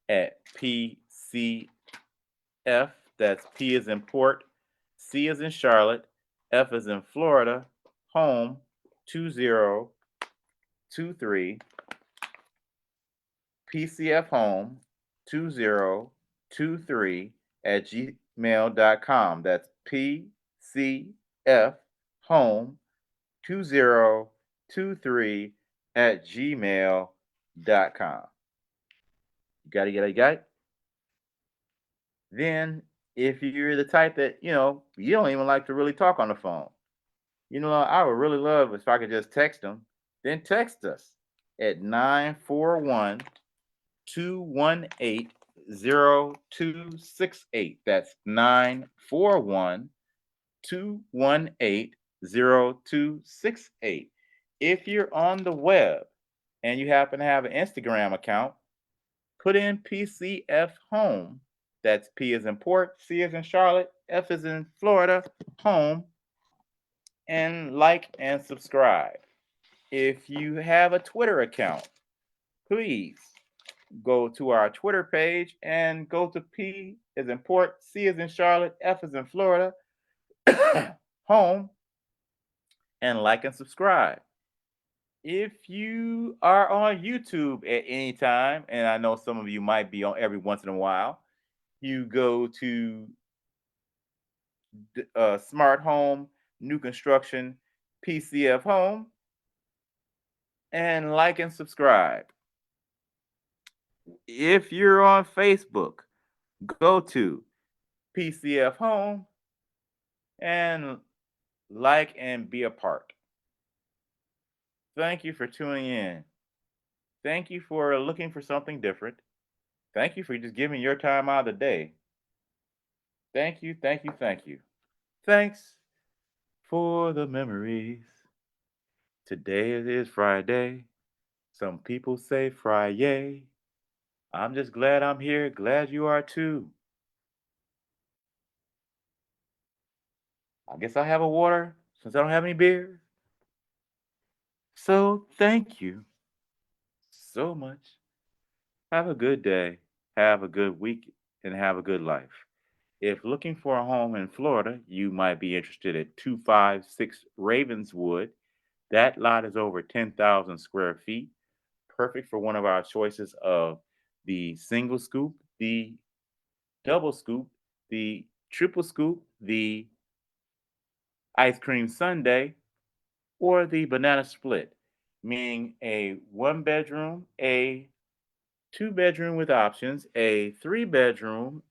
at PCF, that's P as in Port, C as in Charlotte, F as in Florida, home 2023, PCF home 2023 at gmail.com. That's PCF home 2023 at gmail.com. You got it? Then, if you're the type that, you don't even like to really talk on the phone, I would really love if I could just text them. Then text us at 941-218-0268. That's 941-218-0268. If you're on the web and you happen to have an Instagram account, put in PCF Home. That's P as in Port, C as in Charlotte, F as in Florida, home, and like and subscribe. If you have a Twitter account, please go to our Twitter page and go to P as in Port, C as in Charlotte, F as in Florida, home, and like and subscribe. If you are on YouTube at any time, and I know some of you might be on every once in a while, you go to Smart Home, New Construction, PCF Home, and like and subscribe. If you're on Facebook, go to PCF Home and like and be a part. Thank you for tuning in. Thank you for looking for something different. Thank you for just giving your time out of the day. Thank you, thank you, thank you. Thanks for the memories. Today it is Friday. Some people say Friday. I'm just glad I'm here. Glad you are too. I guess I'll have a water since I don't have any beer. So thank you so much. Have a good day. Have a good week and have a good life. If looking for a home in Florida, you might be interested at 256 Ravenswood. That lot is over 10,000 square feet. perfect for one of our choices of the single scoop, the double scoop, the triple scoop, the ice cream sundae, or the banana split, meaning a one bedroom, a two bedroom with options, a three bedroom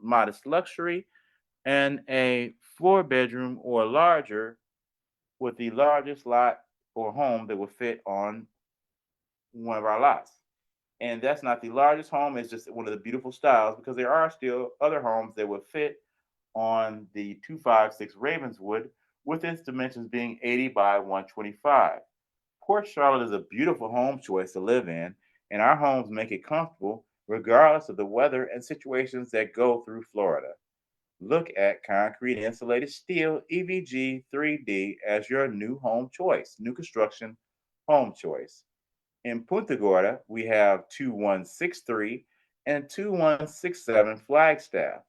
modest luxury, and a four bedroom or larger with the largest lot or home that will fit on one of our lots. And that's not the largest home, it's just one of the beautiful styles because there are still other homes that would fit on the 256 Ravenswood with its dimensions being 80 by 125. Port Charlotte is a beautiful home choice to live in, and our homes make it comfortable regardless of the weather and situations that go through Florida. Look at concrete insulated steel EVG 3D as your new home choice, new construction home choice. In Punta Gorda, we have 2163 and 2167 Flagstaff,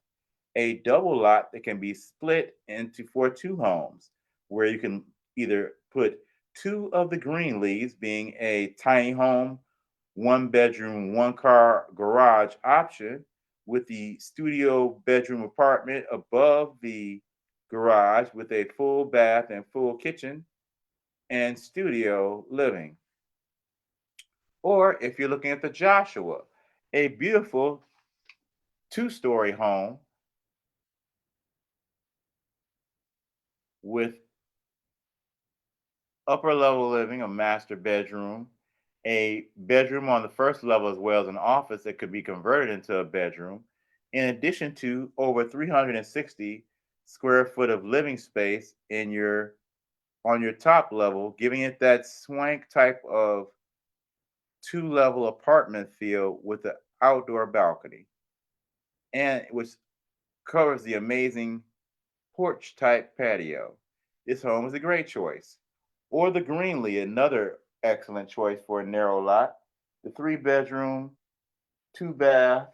a double lot that can be split into for two homes, where you can either put two of the green leaves, being a tiny home, one bedroom, one car garage option, with the studio bedroom apartment above the garage with a full bath and full kitchen and studio living. Or if you're looking at the Joshua, a beautiful two-story home with upper level living, a master bedroom, a bedroom on the first level, as well as an office that could be converted into a bedroom, in addition to over 360 square foot of living space in your on your top level, giving it that swank type of two-level apartment feel with the outdoor balcony, and which covers the amazing porch type patio. This home is a great choice. Or the Greenlee, another excellent choice for a narrow lot. The three-bedroom, two bath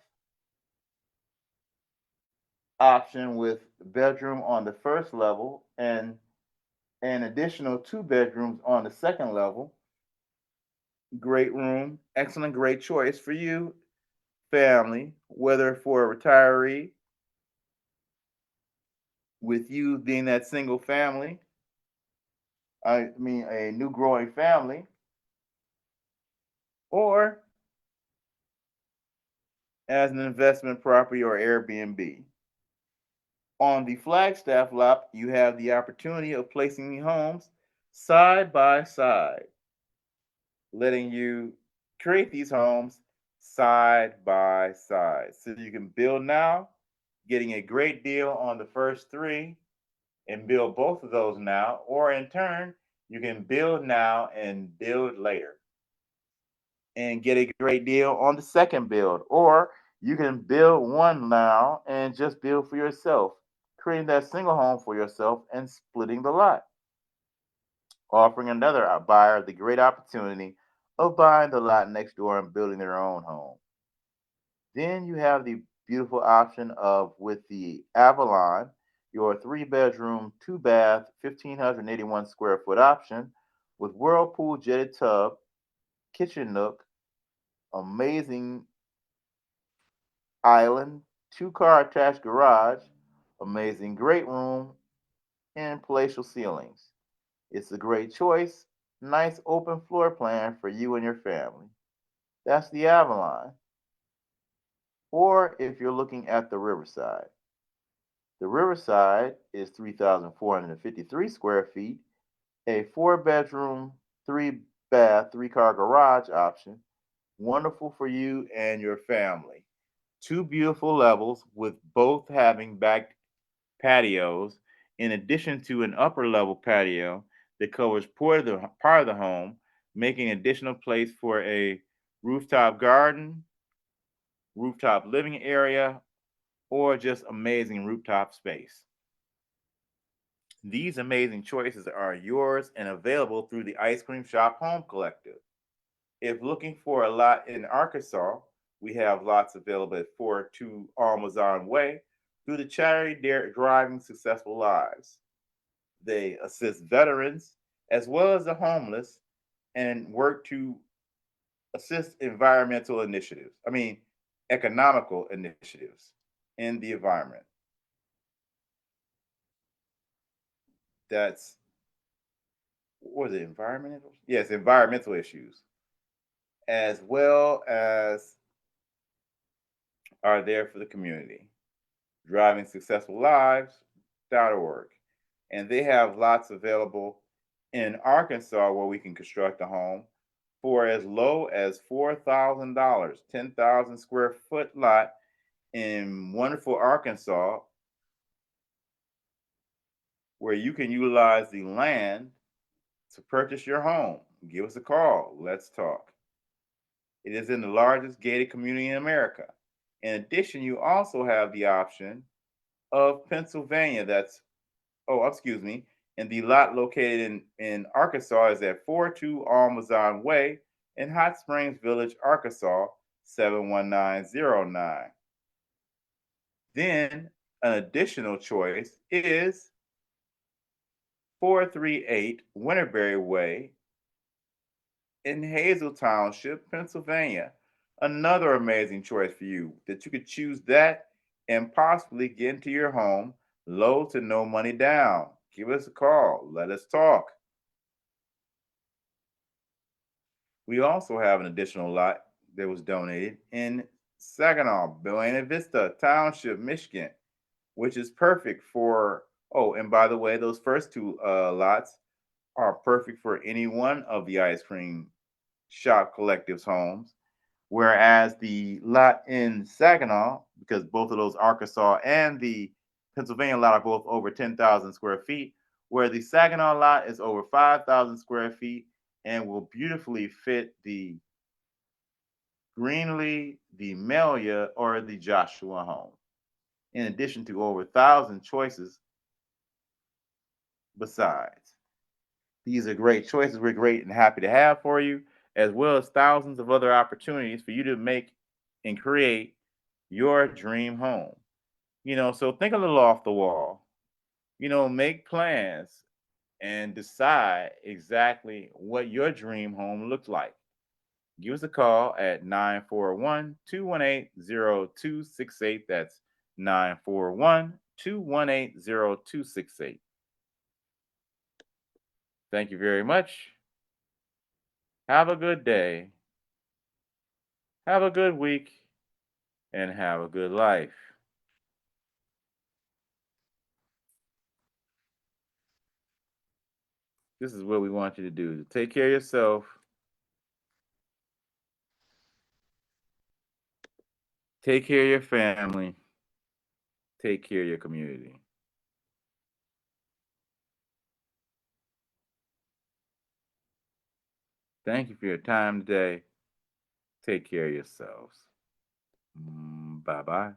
option with bedroom on the first level and an additional two bedrooms on the second level. Great room, excellent, great choice for you, family, whether for a retiree, with you being that single family, I mean, a new growing family, or as an investment property or Airbnb. On the Flagstaff lot, you have the opportunity of placing the homes side by side, letting you create these homes side by side. So you can build now, getting a great deal on the first three, and build both of those now, or in turn, you can build now and build later and get a great deal on the second build, or you can build one now and just build for yourself, creating that single home for yourself and splitting the lot, offering another buyer the great opportunity of buying the lot next door and building their own home. Then you have the beautiful option of with the Avalon, your three bedroom, two bath, 1,581 square foot option with whirlpool jetted tub, kitchen nook, amazing island, two-car attached garage, amazing great room, and palatial ceilings. It's a great choice. Nice open floor plan for you and your family. That's the Avalon. Or if you're looking at the Riverside is 3,453 square feet, a four bedroom, three bath, three car garage option. Wonderful for you and your family. Two beautiful levels with both having back patios, in addition to an upper level patio that covers part of the home, making additional place for a rooftop garden, rooftop living area, or just amazing rooftop space. These amazing choices are yours and available through the Ice Cream Shop Home Collective. If looking for a lot in Arkansas, we have lots available at 42 Almazon Way through the charity Driving Successful Lives. They assist veterans as well as the homeless and work to assist environmental initiatives. I mean, economical initiatives in the environment. That's what was it, environmental? Yes, environmental issues, as well as are there for the community. Driving Successful Lives.org. And they have lots available in Arkansas where we can construct a home for as low as $4,000, 10,000 square foot lot in wonderful Arkansas, where you can utilize the land to purchase your home. Give us a call. Let's talk. It is in the largest gated community in America. In addition, you also have the option of Pennsylvania. Excuse me. And the lot located in Arkansas is at 42 Almazan Way in Hot Springs Village, Arkansas, 71909. Then an additional choice is 438 Winterberry Way in Hazel Township, Pennsylvania. Another amazing choice for you that you could choose that and possibly get into your home low to no money down. Give us a call. Let us talk. We also have an additional lot that was donated in Saginaw, Buena Vista Township, Michigan, which is perfect for. Oh, and by the way, those first two lots are perfect for any one of the ice cream shop collectives homes. Whereas the lot in Saginaw, because both of those Arkansas and the Pennsylvania lot are both over 10,000 square feet, where the Saginaw lot is over 5,000 square feet and will beautifully fit the Greenlee, the Melia, or the Joshua home, in addition to over 1,000 choices besides. These are great choices we're great and happy to have for you, as well as thousands of other opportunities for you to make and create your dream home. So think a little off the wall. Make plans and decide exactly what your dream home looks like. Give us a call at 941-218-0268. That's 941-218-0268. Thank you very much. Have a good day. Have a good week and have a good life. This is what we want you to do. Take care of yourself. Take care of your family. Take care of your community. Thank you for your time today. Take care of yourselves. Bye bye.